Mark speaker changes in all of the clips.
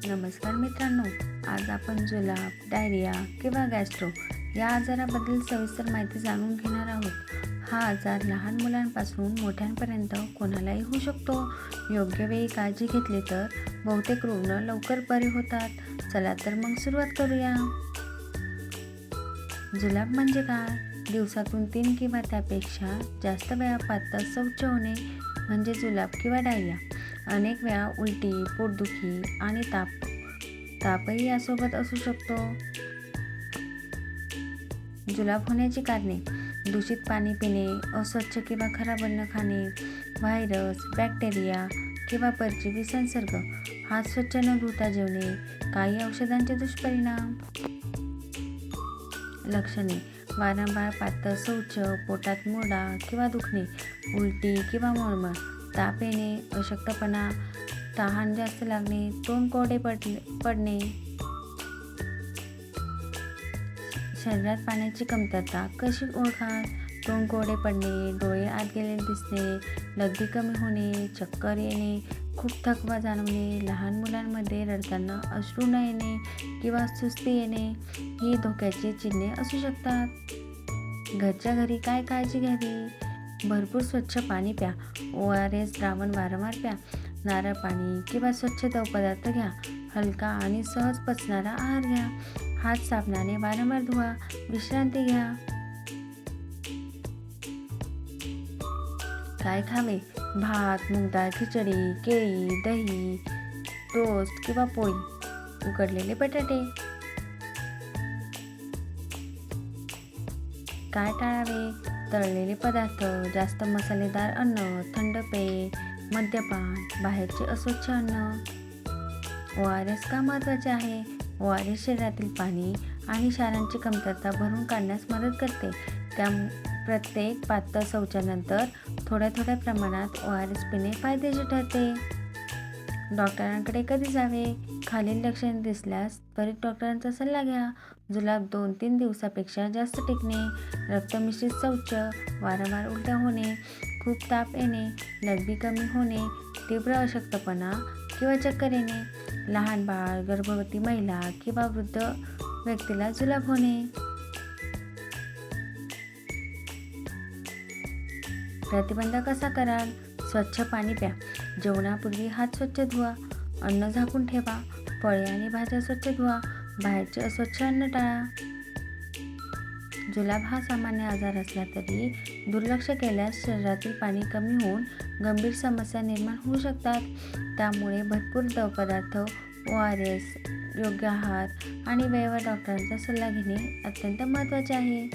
Speaker 1: नमस्कार मित्रांनो, आज आपण जुलाब, डायरिया किंवा गॅस्ट्रो या आजाराबद्दल सविस्तर माहिती जाणून घेणार आहोत. हा आजार लहान मुलांपासून मोठ्यांपर्यंत कोणालाही होऊ शकतो. योग्य वेळी काळजी घेतली तर बहुतेक रुग्ण लवकर बरे होतात. चला तर मग सुरुवात करूया. जुलाब म्हणजे काय? दिवसातून 3 किंवा त्यापेक्षा जास्त वेळा पातळ शौच होणे म्हणजे जुलाब किंवा डायरिया. अनेक वेळा उलटी, पोटदुखी आणि तापही यासोबत असू शकतो. जुलाब होण्याची कारणे: दूषित पाणी पिणे, अस्वच्छ किंवा खराब अन्न खाणे, व्हायरस, बॅक्टेरिया किंवा परजीवी संसर्ग, हात स्वच्छ न धुता जेवणे, काही औषधांचे दुष्परिणाम. लक्षणे: वारंवार पातळ शौच, पोटात मुरडा किंवा दुखणे, उलटी किंवा मळमळ, ताप येणे, अशक्तपणा, तहान जास्त लागणे, तोंड कोरडे पडणे. शरीरात पाण्याची कमतरता कशी ओळखाल? तोंड कोरडे पडणे, डोळे आत गेलेले दिसणे, लघवी कमी होणे, चक्कर येणे, खूप थकवा जाणवणे, लहान मुलांमध्ये रडताना अश्रू न येणे किंवा सुस्ती येणे ही धोक्याची चिन्हे असू शकतात. घरच्या घरी काय काळजी घ्यावी? भरपूर स्वच्छ पाणी प्या. ORS द्रावण वारंवार प्या. नारळ पाणी किंवा स्वच्छ द्रवपदार्थ घ्या. हलका आणि सहज पचणारा आहार घ्या. हात साबणाने वारंवार धुवा. विश्रांती घ्या. काय खावे? भात, मूगडाळ खिचडी, केळी, दही, टोस्ट किंवा पोळी, उकडलेले बटाटे. काय टाळावे? तळलेले पदार्थ, जास्त मसालेदार अन्न, थंड पेय, मद्यपान, बाहेरचे अस्वच्छ अन्न. ORS का महत्त्वाचे आहे? ORS शरीरातील पाणी आणि क्षारांची कमतरता भरून काढण्यास मदत करते. प्रत्येक पातळ शौचानंतर थोड्या प्रमाणात ORS पिणे फायदेशीर ठरते. डॉक्टरांकडे कधी जावे? खालील लक्षणे दिसल्यास त्वरित डॉक्टरांचा सल्ला घ्या. जुलाब 2-3 दिवसापेक्षा जास्त टिकणे, रक्तमिश्रित शौच, वारंवार उलट्या होणे, खूप ताप येणे, लघवी कमी होणे, तीव्र अशक्तपणा किंवा चक्कर येणे, लहान बाळ, गर्भवती महिला किंवा वृद्ध व्यक्तीला जुलाब होणे. प्रतिबंध कसा कराल? स्वच्छ पाणी प्या. जेवणापूर्वी हात स्वच्छ धुवा. अन्न झाकून ठेवा. फळे आणि भाज्या स्वच्छ धुवा. बाहेरचे अस्वच्छ अन्न टाळा. जुलाब हा सामान्य आजार असला तरी दुर्लक्ष केल्यास शरीरातील पाणी कमी होऊन गंभीर समस्या निर्माण होऊ शकतात. त्यामुळे भरपूर द्रवपदार्थ, ORS, योग्य आहार आणि वेळेवर डॉक्टरांचा सल्ला घेणे अत्यंत महत्त्वाचे आहे.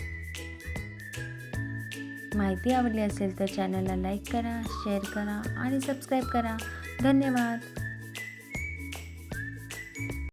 Speaker 1: माहिती आवडली असेल तर चॅनलला लाईक करा, शेअर करा आणि सबस्क्राईब करा. धन्यवाद.